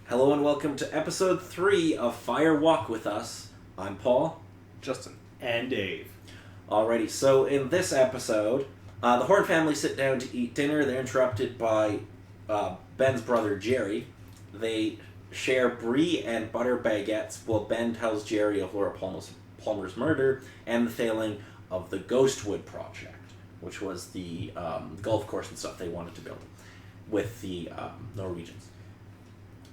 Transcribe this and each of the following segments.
Hello and welcome to episode 3 of Fire Walk with Us. I'm Paul. Justin. And Dave. Alrighty, so in this episode, the Horn family sit down to eat dinner. They're interrupted by Ben's brother Jerry. They share brie and butter baguettes while Ben tells Jerry of Laura Palmer's murder and the failing of the Ghostwood Project, which was the golf course and stuff they wanted to build with the Norwegians.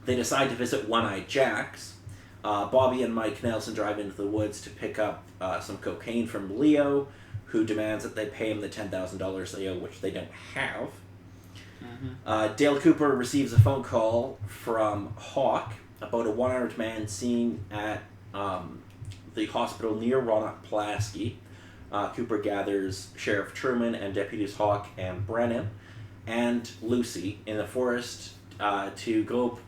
They decide to visit One-Eyed Jack's. Bobby and Mike Nelson drive into the woods to pick up some cocaine from Leo, who demands that they pay him the $10,000 they owe, which they don't have. Mm-hmm. Dale Cooper receives a phone call from Hawk about a one-armed man seen at the hospital near Ronald Pulaski. Cooper gathers Sheriff Truman and Deputies Hawk and Brennan and Lucy in the forest to go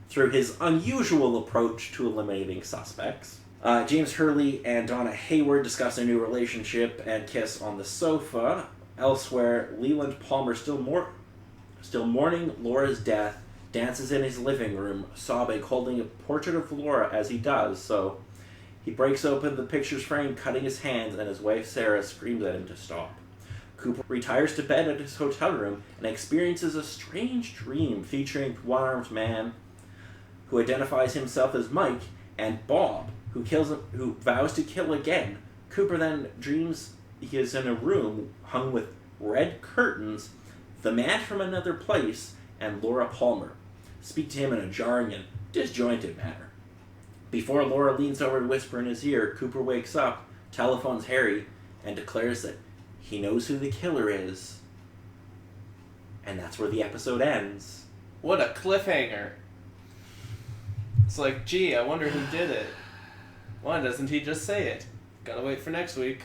through his unusual approach to eliminating suspects. James Hurley and Donna Hayward discuss their new relationship and kiss on the sofa. Elsewhere, Leland Palmer, still mourning Laura's death, dances in his living room, sobbing, holding a portrait of Laura as he does so. He breaks open the picture's frame, cutting his hands, and his wife Sarah screams at him to stop. Cooper retires to bed at his hotel room and experiences a strange dream featuring one-armed man who identifies himself as Mike and Bob, who vows to kill again. Cooper then dreams he is in a room hung with red curtains, the man from another place, and Laura Palmer speak to him in a jarring and disjointed manner. Before Laura leans over to whisper in his ear, Cooper wakes up, telephones Harry, and declares that he knows who the killer is. And that's where the episode ends. What a cliffhanger. It's like, gee, I wonder who did it. Why doesn't he just say it? Gotta wait for next week.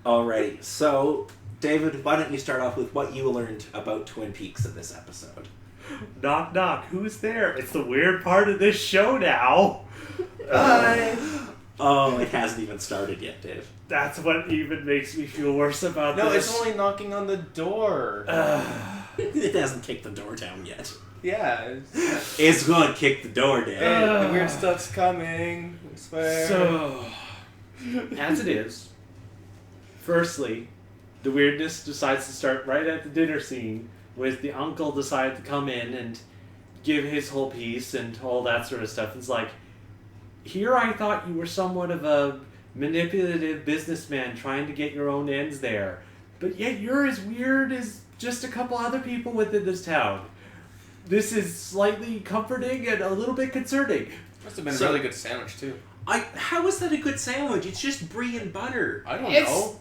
Alrighty, so, David, why don't you start off with what you learned about Twin Peaks in this episode? Knock, knock. Who's there? It's the weird part of this show now. Hi! Oh, it hasn't even started yet, Dave. That's what even makes me feel worse about No, this. it's only knocking on the door. It hasn't kicked the door down yet. Yeah. It's going to kick the door down. Hey, the weird stuff's coming. I swear. So, as it is, firstly, the weirdness decides to start right at the dinner scene with the uncle decide to come in and give his whole piece and all that sort of stuff. It's like, here I thought you were somewhat of a manipulative businessman trying to get your own ends there, but yet you're as weird as just a couple other people within this town. This is slightly comforting and a little bit concerning. Must have been a really good sandwich, too. How is that a good sandwich? It's just brie and butter. I don't know.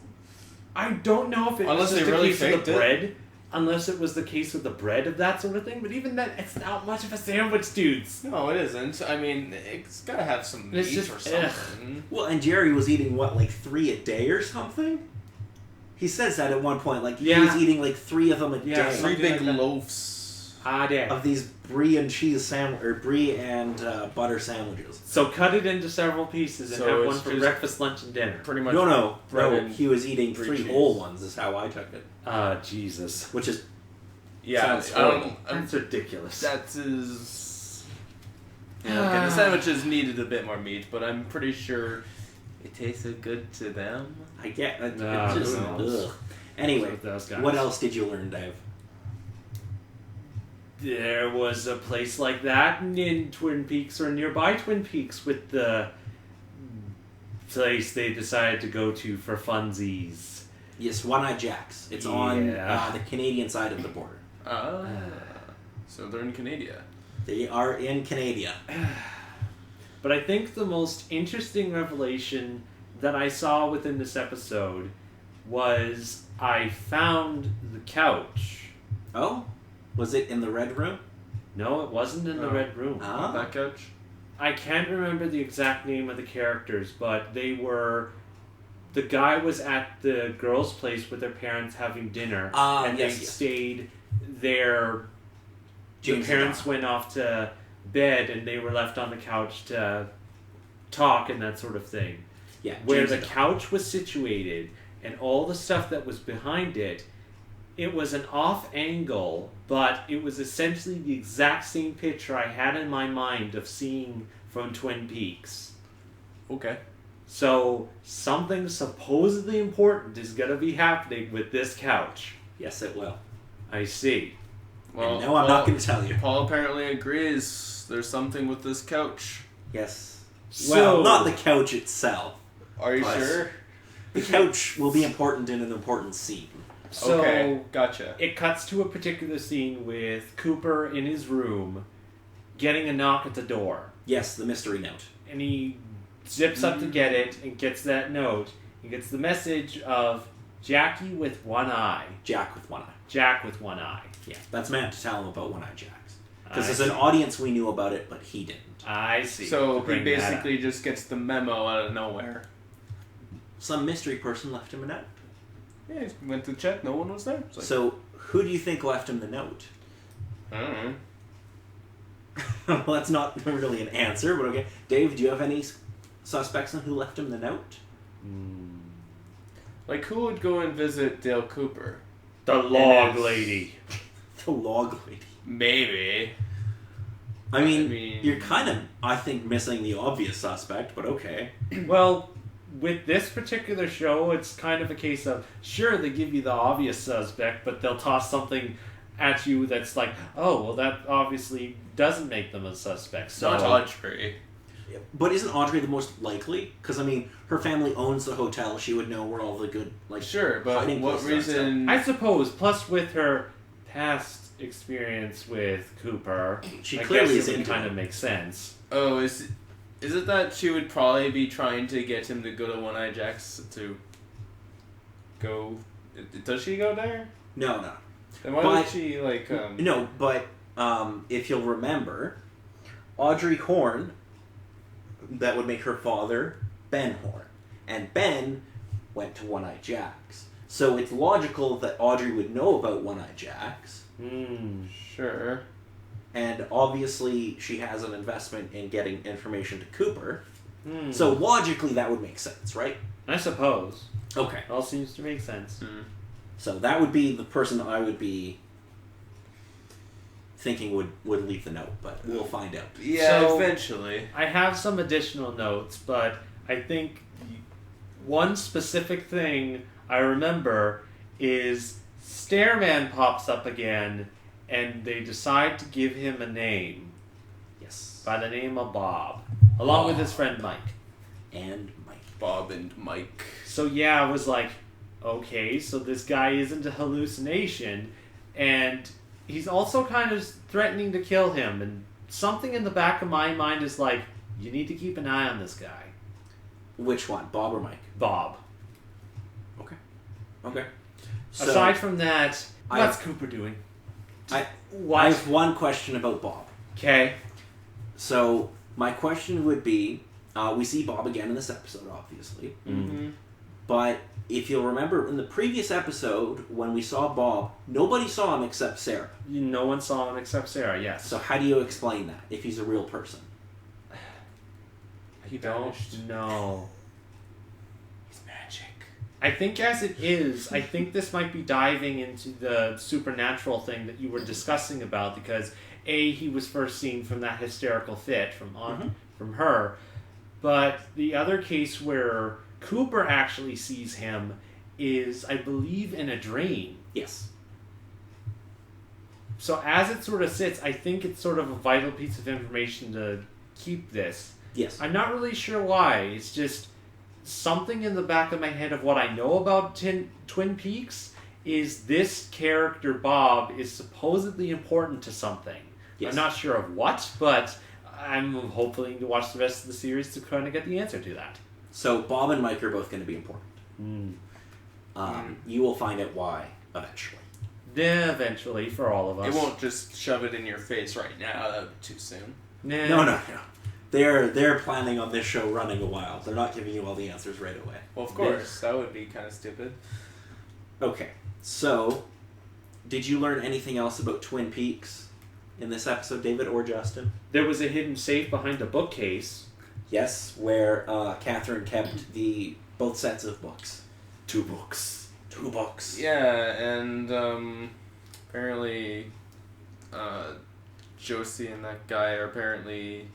I don't know if it Unless was just they really a case of faked the it. bread. Unless it was the case with the bread of that sort of thing. But even then, it's not much of a sandwich, dudes. No, it isn't. I mean, it's gotta have some meat It's just- or something. Well, and Jerry was eating, 3 a day or something? He says that at one point, he was eating 3 of them a Yeah, day. 3 big like that. loaves. Damn. Of these brie and cheese brie and butter sandwiches. So cut it into several pieces and So have it's one for just breakfast, lunch, and dinner. Pretty much. No, bread and he was eating brie 3 cheese. whole ones is how I took it. Jesus. Which is, Yeah, sounds I don't. horrible. That's ridiculous. That is. Yeah, okay, the sandwiches needed a bit more meat, but I'm pretty sure it tasted good to them. I get it. No, It's just, who knows? ugh. Anyway, With those guys. what else did you learn, Dave? There was a place like that in Twin Peaks or nearby Twin Peaks with the place they decided to go to for funsies. Yes, One-Eyed Jack's. It's on Yeah. the Canadian side of the border. So they're in Canada. They are in Canada. But I think the most interesting revelation that I saw within this episode was I found the couch. Oh? Was it in the red room? No, it wasn't in the Oh. red room. Ah. That couch? I can't remember the exact name of the characters, but they were... The guy was at the girl's place with their parents having dinner, and yes, they yes. stayed there. James The parents and went off to bed, and they were left on the couch to talk and that sort of thing. Yeah, Where James the and Donna. couch was situated and all the stuff that was behind it it was an off angle, but it was essentially the exact same picture I had in my mind of seeing from Twin Peaks. Okay. So something supposedly important is going to be happening with this couch. Yes, it will. I see. And no, I'm not going to tell you. Paul apparently agrees there's something with this couch. Yes. So, Well, not the couch itself. Are you But- sure? The couch will be important in an important scene. So Okay, gotcha. it cuts to a particular scene with Cooper in his room getting a knock at the door. Yes, the mystery note. And he zips up to get it and gets that note. He gets the message of Jackie with one eye. Jack with one eye. Jack with one eye. Yeah, that's meant to tell him about One Eye Jacks. Because I as an see. audience, we knew about it, but he didn't. I see. So To he bring that up. basically just gets the memo out of nowhere. Some mystery person left him a note. Yeah, he went to check, no one was there. It's like, So, who do you think left him the note? I don't know. Well, that's not really an answer, but okay. Dave, do you have any suspects on who left him the note? Like, who would go and visit Dale Cooper? The log It is- lady. The log lady. Maybe. I mean, I mean- you're kind of, I think, missing the obvious suspect, but okay. Well, with this particular show, it's kind of a case of, sure, they give you the obvious suspect, but they'll toss something at you that's like, oh, well, that obviously doesn't make them a suspect. So, Not Audrey. But isn't Audrey the most likely? Because, I mean, her family owns the hotel. She would know where all the good, like, Sure, but hiding what places are and stuff. reason... I suppose, plus with her past experience with Cooper, She I clearly guess is it would into kind him. of make sense. Oh, is it that she would probably be trying to get him to go to One Eye Jack's to go... Does she go there? No. Then why But- would she, like, No, but if you'll remember, Audrey Horn, that would make her father Ben Horn. And Ben went to One Eye Jack's. So it's logical that Audrey would know about One Eye Jack's. Sure. And obviously she has an investment in getting information to Cooper. Hmm. So logically that would make sense, right? I suppose. Okay. All seems to make sense. So that would be the person I would be thinking would leave the note, but we'll find out. Yeah, So- eventually. I have some additional notes, but I think one specific thing I remember is Stairman pops up again, and they decide to give him a name Yes. by the name of Bob, along with his friend Mike. And Mike. Bob and Mike. So yeah, I was like, okay, so this guy isn't a hallucination, and he's also kind of threatening to kill him, and something in the back of my mind is like, you need to keep an eye on this guy. Which one, Bob or Mike? Bob. Okay. So Aside from that, I- what's Cooper doing? I What? have one question about Bob. Okay. So my question would be, we see Bob again in this episode, obviously. Mm-hmm. But if you'll remember, in the previous episode, when we saw Bob, nobody saw him except Sarah. No one saw him except Sarah, yes. So how do you explain that, if he's a real person? He don't vanished. know. He's magic. I think as it is, I think this might be diving into the supernatural thing that you were discussing about, because A, he was first seen from that hysterical fit from her, but the other case where Cooper actually sees him is, I believe, in a dream. Yes. So as it sort of sits, I think it's sort of a vital piece of information to keep this. Yes. I'm not really sure why. It's just something in the back of my head of what I know about Twin Peaks is this character, Bob, is supposedly important to something. Yes. I'm not sure of what, but I'm hoping to watch the rest of the series to kind of get the answer to that. So Bob and Mike are both going to be important. You will find out why eventually. Yeah, eventually, for all of us. It won't just shove it in your face right now. That would be too soon. Nah. No. They're planning on this show running a while. They're not giving you all the answers right away. Well, of course. That would be kind of stupid. Okay, so did you learn anything else about Twin Peaks in this episode, David or Justin? There was a hidden safe behind a bookcase. Yes, where Catherine kept both sets of books. 2 books. 2 books. Yeah, and apparently Josie and that guy are apparently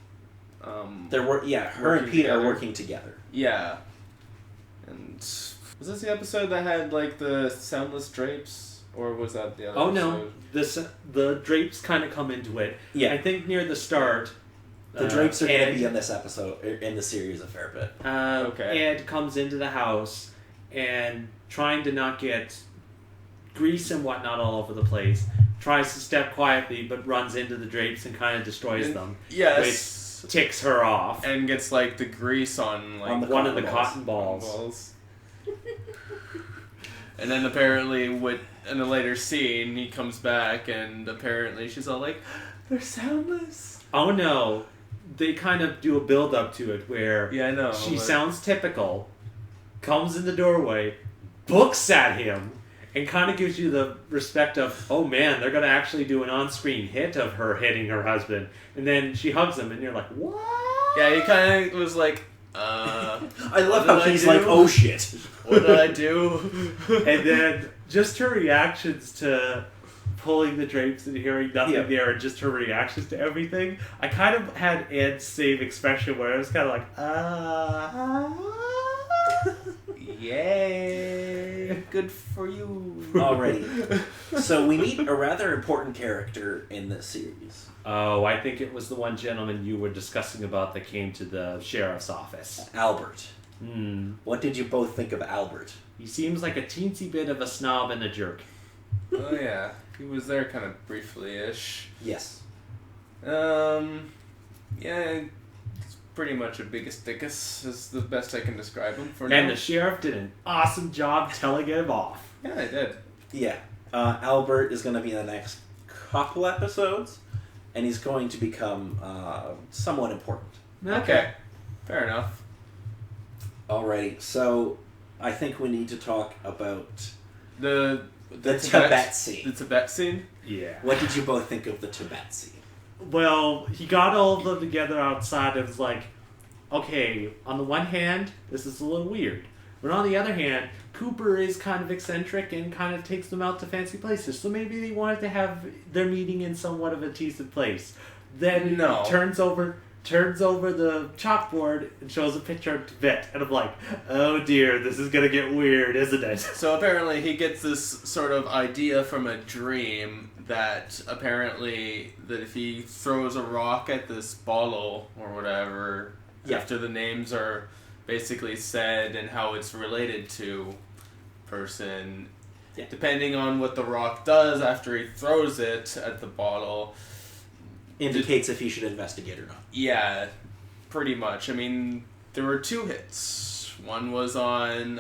Her and working Pete are together. working together. Yeah. And was this the episode that had like the soundless drapes, or was that the other? Oh episode? no, the drapes kind of come into it. Yeah. I think near the start. The drapes are going to Ed- be in this episode, in the series a fair bit. Okay. Ed comes into the house and trying to not get grease and whatnot all over the place, tries to step quietly but runs into the drapes and kind of destroys them. Yes. Ticks her off. And gets like the grease on like On the One of the cotton balls. cotton balls. And then apparently, in a later scene, he comes back and apparently she's all like, "They're soundless." Oh no. They kind of do a build up to it where Yeah, I know. she but- sounds typical, comes in the doorway, books at him, and kind of gives you the respect of, oh man, they're going to actually do an on-screen hit of her hitting her husband. And then she hugs him, and you're like, what? Yeah, he kind of was like, I What love did how I he's do? like, oh shit. "What did I do?" And then just her reactions to pulling the drapes and hearing nothing Yeah. there, and just her reactions to everything. I kind of had Ed's same expression where I was kind of like, Yay! Good for you. Alrighty. So we meet a rather important character in this series. Oh, I think it was the one gentleman you were discussing about that came to the sheriff's office. Albert. What What did you both think of Albert? He seems like a teensy bit of a snob and a jerk. Oh yeah, he was there kind of briefly-ish. Yes. Yeah, it's pretty much a biggest dickus is the best I can describe him for And now. the sheriff did an awesome job telling him off. Yeah, I did. Yeah. Albert is going to be in the next couple episodes, and he's going to become somewhat important. Okay, fair enough. Alrighty. So I think we need to talk about The Tibet scene. The Tibet scene. Yeah. What did you both think of the Tibet scene? Well, he got all of them together outside and was like, okay, on the one hand, this is a little weird. But on the other hand, Cooper is kind of eccentric and kind of takes them out to fancy places. So maybe they wanted to have their meeting in somewhat of a decent place. Then No. turns over the chalkboard and shows a picture of Tibet. And I'm like, oh dear, this is going to get weird, isn't it? So apparently he gets this sort of idea from a dream that apparently that if he throws a rock at this bottle or whatever, Yeah. after the names are basically said and how it's related to person, Yeah. depending on what the rock does after he throws it at the bottle, Indicates if he should investigate or not. yeah, pretty much. I mean, there were 2 hits. One was on,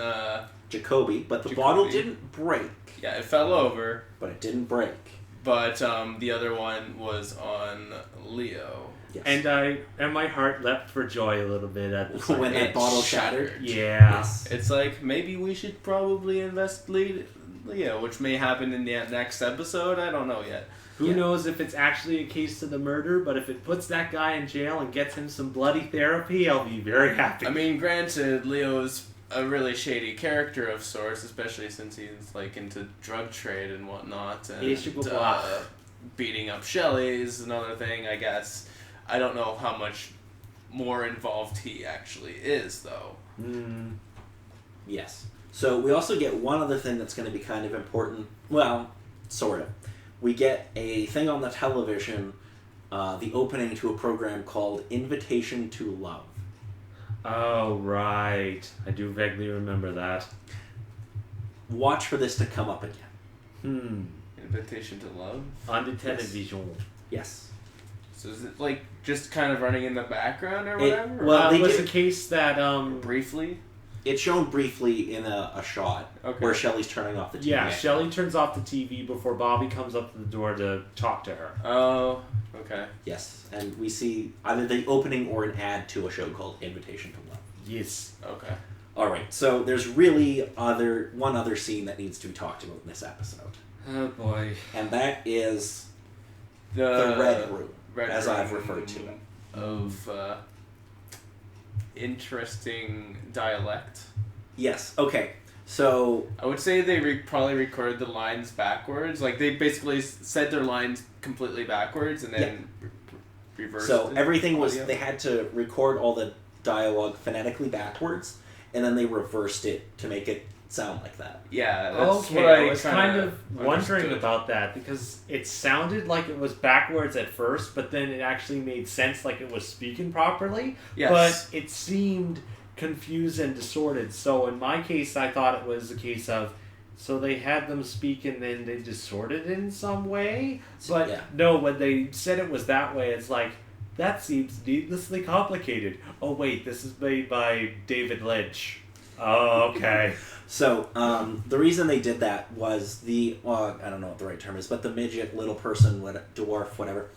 Jacoby, but the Jacoby. bottle didn't break. yeah, it fell over. But it didn't break. But the other one was on Leo. Yes. And my heart leapt for joy a little bit at the When that It bottle shattered. Yeah. Yes. It's like, maybe we should probably investigate Leo, which may happen in the next episode. I don't know yet. Who Yeah. knows if it's actually a case of the murder, but if it puts that guy in jail and gets him some bloody therapy, I'll be very happy. I mean, granted, Leo's a really shady character of sorts, especially since he's like into drug trade and whatnot. And beating up Shelley is another thing, I guess. I don't know how much more involved he actually is, though. Yes. So we also get one other thing that's going to be kind of important. Well, sort of. We get a thing on the television, the opening to a program called Invitation to Love. Oh, right. I do vaguely remember that. Watch for this to come up again. Invitation to Love? On the television. Yes. So is it like just kind of running in the background or whatever? well, they was did- the case that, Briefly? It's shown briefly in a shot Okay. where Shelley's turning off the TV. yeah, Shelley turns off the TV before Bobby comes up to the door to talk to her. Oh, okay. Yes. And we see either the opening or an ad to a show called Invitation to Love. Yes. Okay. Alright, so there's really one other scene that needs to be talked about in this episode. Oh, boy. And that is The Red Room, Red as Room I've referred to it. Of interesting dialect. Yes, okay. So I would say they probably recorded the lines backwards. Like they basically said their lines completely backwards and then reversed. So everything was audio. they had to record all the dialogue phonetically backwards, and then they reversed it to make it sound like that. Yeah, that's Okay, what I was kind kinda of wondering understood. about that because it sounded like it was backwards at first, but then it actually made sense like it was speaking properly. Yes. But it seemed confused and distorted. So in my case, I thought it was a case of so they had them speak and then they distorted it in some way. But Yeah. no, when they said it was that way, it's like that seems needlessly complicated. Oh wait, this is made by David Lynch. Oh, okay. So the reason they did that was I don't know what the right term is, but the midget, little person, dwarf, whatever.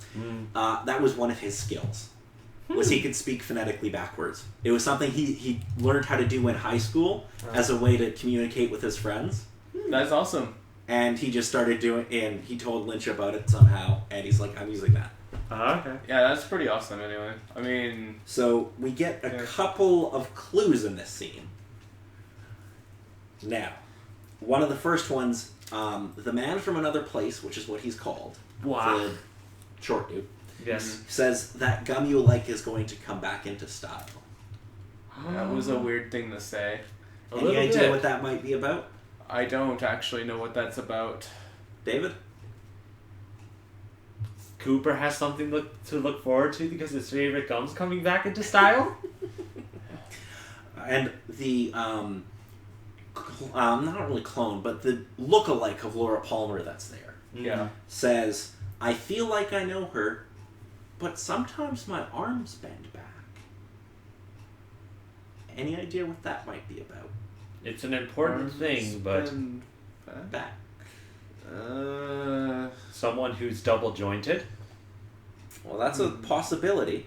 That was one of his skills. Was he could speak phonetically backwards. It was something he learned how to do in high school as a way to communicate with his friends. That's awesome. And he just started doing, and he told Lynch about it somehow, and he's like, I'm using that. Okay. Yeah, that's pretty awesome anyway. I mean, So we get a couple of clues in this scene. Now, one of the first ones, the man from another place, which is what he's called, Wow. the short dude, Yes. says that gum you like is going to come back into style. that was a weird thing to say. A Any little idea bit. what that might be about, I don't actually know what that's about. David? Cooper has something to look forward to because his favorite gum's coming back into style. And the, not really clone, but the look-alike of Laura Palmer that's there Yeah. says, I feel like I know her, but sometimes my arms bend back. Any idea what that might be about? It's an important thing, but Back. someone who's double jointed. Well, that's a possibility.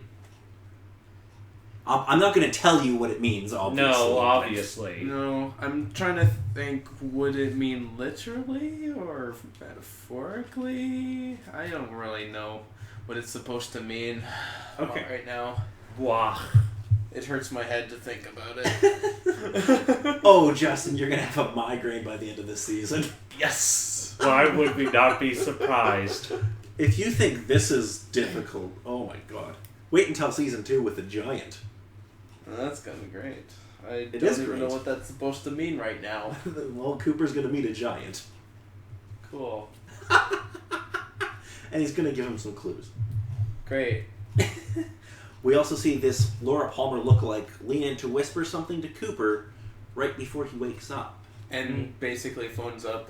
I'm not going to tell you what it means, obviously. No, obviously. No, I'm trying to think, would it mean literally or metaphorically? I don't really know what it's supposed to mean right now. Wow. It hurts my head to think about it. Oh, Justin, you're going to have a migraine by the end of this season. Yes! Why would we not be surprised? If you think this is difficult, oh my god. Wait until season 2 with the giant. That's gonna be great. I It don't is even great. know what that's supposed to mean right now. Well, Cooper's going to meet a giant. Cool. And he's going to give him some clues. Great. We also see this Laura Palmer lookalike lean in to whisper something to Cooper right before he wakes up. And basically phones up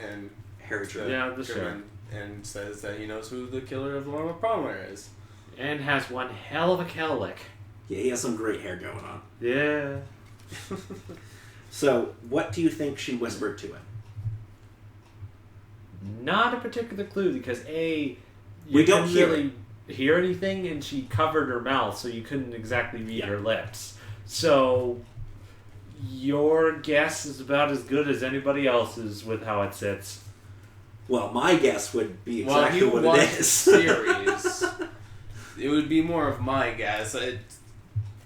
and Harry Truman. Yeah, the Truman and says that he knows who the killer of Laura Palmer is. And has one hell of a cowlick. Yeah, he has some great hair going on. Yeah. So, what do you think she whispered to him? Not a particular clue because A, We don't couldn't hear really hear anything, and she covered her mouth, so you couldn't exactly read her lips. So your guess is about as good as anybody else's with how it sits. Well, my guess would be exactly well, you what watched it the is. series. It would be more of my guess. It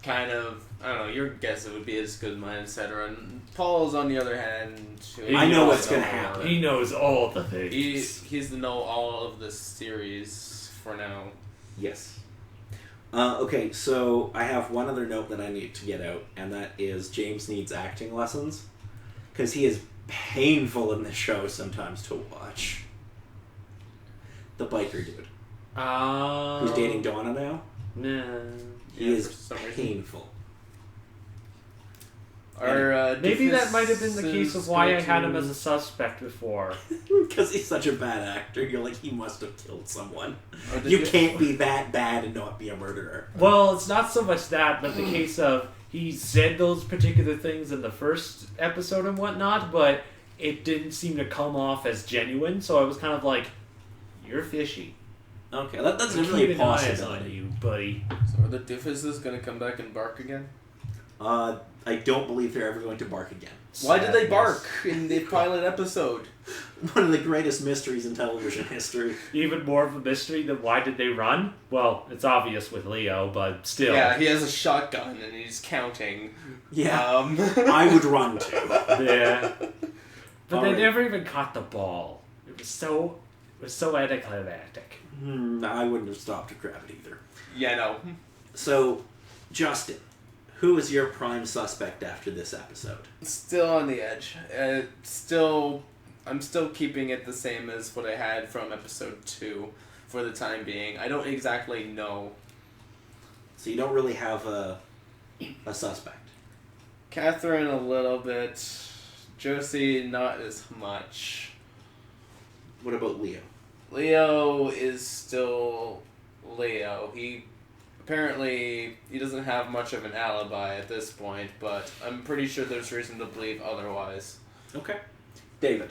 kind of, I don't know, your guess it would be as good as mine, etc. And Paul's, on the other hand... I know what's gonna happen. He knows all the things. He's to know all of this series for now. Yes. Okay, so I have one other note that I need to get out, and that is James needs acting lessons. Because he is painful in this show sometimes to watch. The biker dude. Who's dating Donna now? Nah. He Yeah, is for some reason. painful. Maybe that might have been the case of why I had him to- as a suspect before. Because he's such a bad actor. You're like, he must have killed someone. Or did You can't be that bad and not be a murderer. Well, it's not so much that, but the case of he said those particular things in the first episode and whatnot, but it didn't seem to come off as genuine, so I was kind of like, you're fishy. Okay, that's I'm definitely a keeping eyes on possibility. you, buddy. So are the doofuses gonna come back and bark again? I don't believe they're ever going to bark again. Why did they bark in the pilot episode? One of the greatest mysteries in television history. Even more of a mystery than why did they run? Well, it's obvious with Leo, but still. Yeah, he has a shotgun and he's counting. Yeah. I would run too. Yeah. But All they right. never even caught the ball. It was so anticlimactic. I wouldn't have stopped to grab it either. Yeah, no. So, Justin, who is your prime suspect after this episode? Still on the edge. I'm still keeping it the same as what I had from episode 2 for the time being. I don't exactly know. So you don't really have a suspect. Catherine a little bit. Josie not as much. What about Leo? Leo is still Leo. He doesn't have much of an alibi at this point, but I'm pretty sure there's reason to believe otherwise. Okay. David.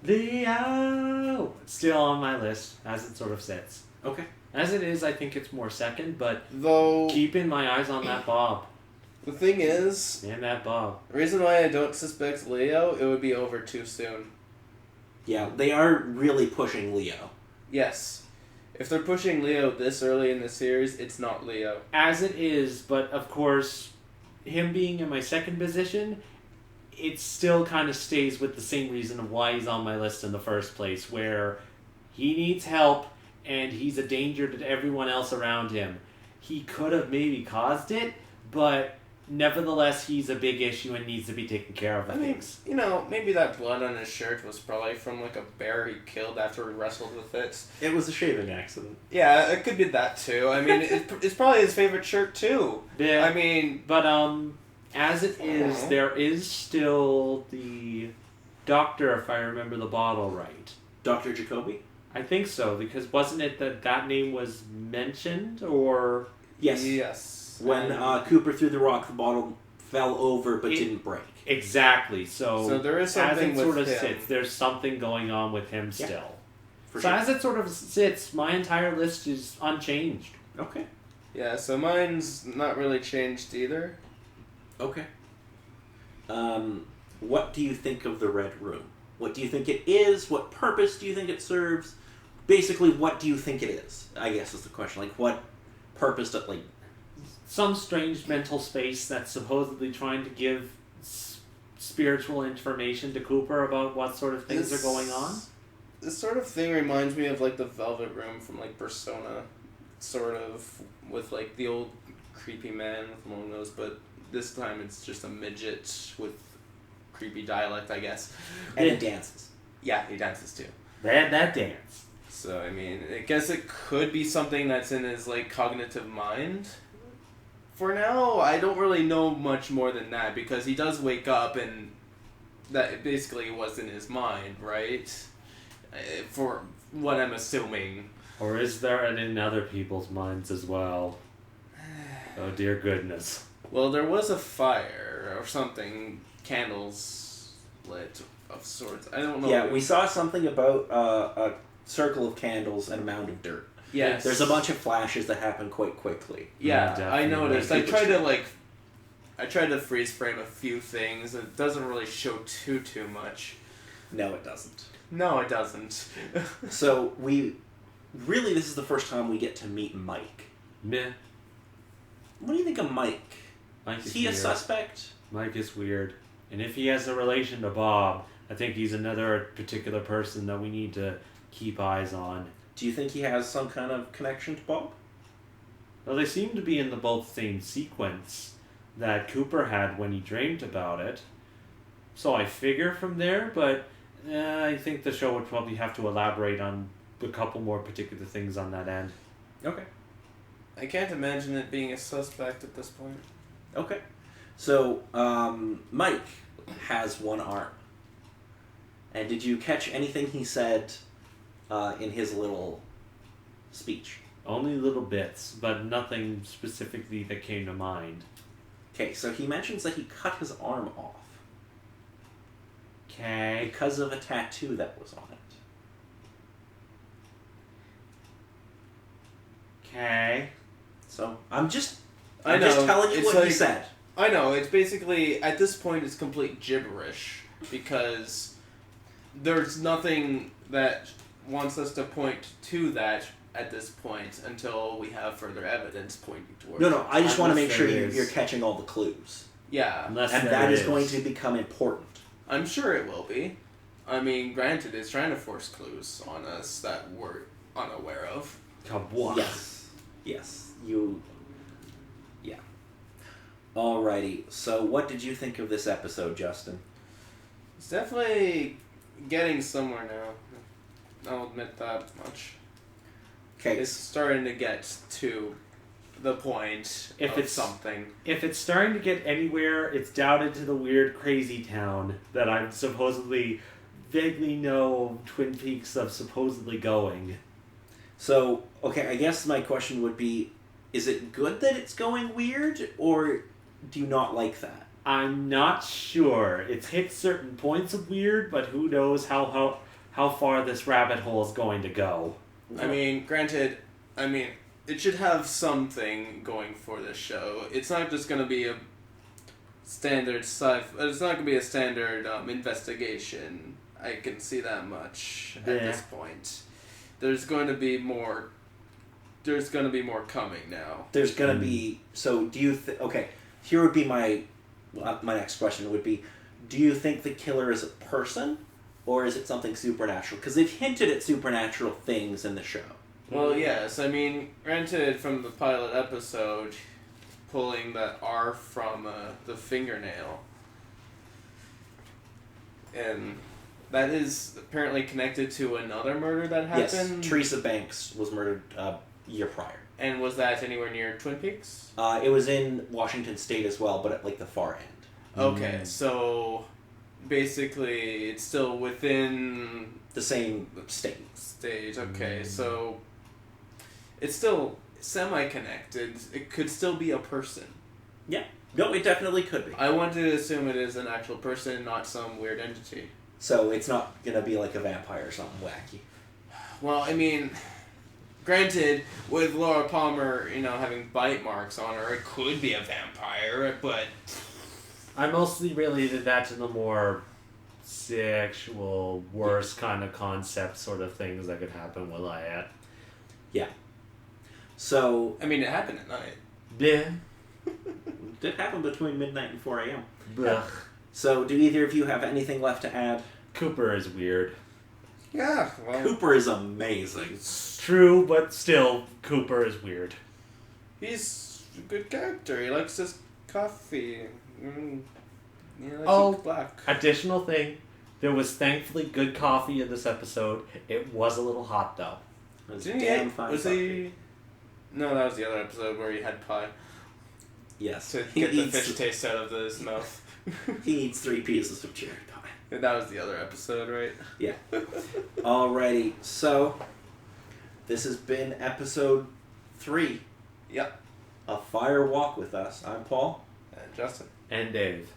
Leo! It's still on my list, as it sort of sits. Okay. As it is, I think it's more second, but Though keeping my eyes on that Bob. the thing is, And that Bob. the reason why I don't suspect Leo, it would be over too soon. Yeah, they are really pushing Leo. Yes. If they're pushing Leo this early in the series, it's not Leo. As it is, but of course, him being in my second position, it still kind of stays with the same reason of why he's on my list in the first place, where he needs help and he's a danger to everyone else around him. He could have maybe caused it, but nevertheless, he's a big issue and needs to be taken care of. I mean, maybe that blood on his shirt was probably from like a bear he killed after he wrestled with it. It was a shaving accident. Yeah, it could be that too. I mean, it's probably his favorite shirt too. Yeah, I mean, but as it is, there is still the doctor, if I remember the bottle right. Dr. Jacoby? I think so, because wasn't it that name was mentioned, or... Yes. Yes. When Cooper threw the rock, the bottle fell over but didn't break. Exactly, so there is as something it with sort of him. sits, there's something going on with him Yeah. still. For So sure. as it sort of sits, my entire list is unchanged. Okay. Yeah, so mine's not really changed either. Okay. What do you think of the Red Room? What do you think it is? What purpose do you think it serves? Basically, what do you think it is? I guess is the question. Like, what purpose does, like... Some strange mental space that's supposedly trying to give spiritual information to Cooper about what sort of things are going on. This sort of thing reminds me of like the Velvet Room from like Persona, sort of, with like the old creepy man with long nose, but this time it's just a midget with creepy dialect, I guess. And it dances. Yeah, he dances too. They had that dance. So, I mean, I guess it could be something that's in his, like, cognitive mind. For now, I don't really know much more than that, because he does wake up and that basically was in his mind, right? For what I'm assuming. Or is there it in other people's minds as well? Oh dear goodness. Well, there was a fire or something, candles lit of sorts. I don't know. Yeah, we saw something about a circle of candles and a mound of dirt. Yes. There's a bunch of flashes that happen quite quickly. Yeah, Yeah, I definitely. noticed. I tried to freeze frame a few things. It doesn't really show too much. No, it doesn't. No, it doesn't. So, this is the first time we get to meet Mike. Meh. What do you think of Mike? Mike Is is he a weird. suspect? Mike is weird. And if he has a relation to Bob, I think he's another particular person that we need to keep eyes on. Do you think he has some kind of connection to Bob? Well, they seem to be in the both same sequence that Cooper had when he dreamed about it. So I figure from there, but I think the show would probably have to elaborate on a couple more particular things on that end. Okay. I can't imagine it being a suspect at this point. Okay. So, Mike has one arm. And did you catch anything he said in his little speech? Only little bits, but nothing specifically that came to mind. Okay, so he mentions that he cut his arm off Okay. because of a tattoo that was on it. Okay. So, I'm just I know, telling you it's what he like- said. I know, it's basically, at this point, it's complete gibberish, because there's nothing that wants us to point to that at this point until we have further evidence pointing towards it. No, I just want to make sure Unless there you're catching all the clues. Yeah. Unless And there that is going to become important. I'm sure it will be. I mean, granted, it's trying to force clues on us that we're unaware of. Kabwa. Yes. Yeah. Alrighty. So, what did you think of this episode, Justin? It's definitely getting somewhere now. I'll admit that much. Okay. It's starting to get to the point of something. If it's starting to get anywhere, it's down into the weird, crazy town that I'm supposedly vaguely know Twin Peaks of supposedly going. So, okay, I guess my question would be, is it good that it's going weird, or do you not like that? I'm not sure. It's hit certain points of weird, but who knows how far this rabbit hole is going to go. I mean, granted, it should have something going for this show. It's not just going to be a standard it's not going to be a standard investigation. I can see that much at this point. There's going to be more coming now. There's going to be... So, do you... okay, here would be my next question would be, do you think the killer is a person, or is it something supernatural? Because they've hinted at supernatural things in the show. Well, yes. I mean, granted, from the pilot episode, pulling that R from the fingernail, and that is apparently connected to another murder that happened. Yes, Teresa Banks was murdered a year prior. And was that anywhere near Twin Peaks? It was in Washington State as well, but at like the far end. Okay, so basically it's still within the same state. Okay, so it's still semi-connected. It could still be a person. Yeah. No, it definitely could be. I want to assume it is an actual person, not some weird entity. So it's not going to be like a vampire or something wacky. Well, I mean, granted, with Laura Palmer, having bite marks on her, it could be a vampire, but... I mostly related that to the more sexual, worse kind of concept sort of things that could happen with Lyat. Yeah. So... I mean, it happened at night. Yeah. It did happen between midnight and 4 a.m. Ugh. So, do either of you have anything left to add? Cooper is weird. Yeah, well... Cooper is amazing. True, but still, Cooper is weird. He's a good character. He likes his coffee. He likes black. Additional thing, there was thankfully good coffee in this episode. It was a little hot, though. Didn't he... No, that was the other episode where he had pie. Yes. To get the fish taste out of his mouth. He eats 3 pieces of cherry pie. That was the other episode, right? Yeah. Alrighty, so this has been episode 3. Yep. A Fire Walk with Us. I'm Paul. And Justin. And Dave.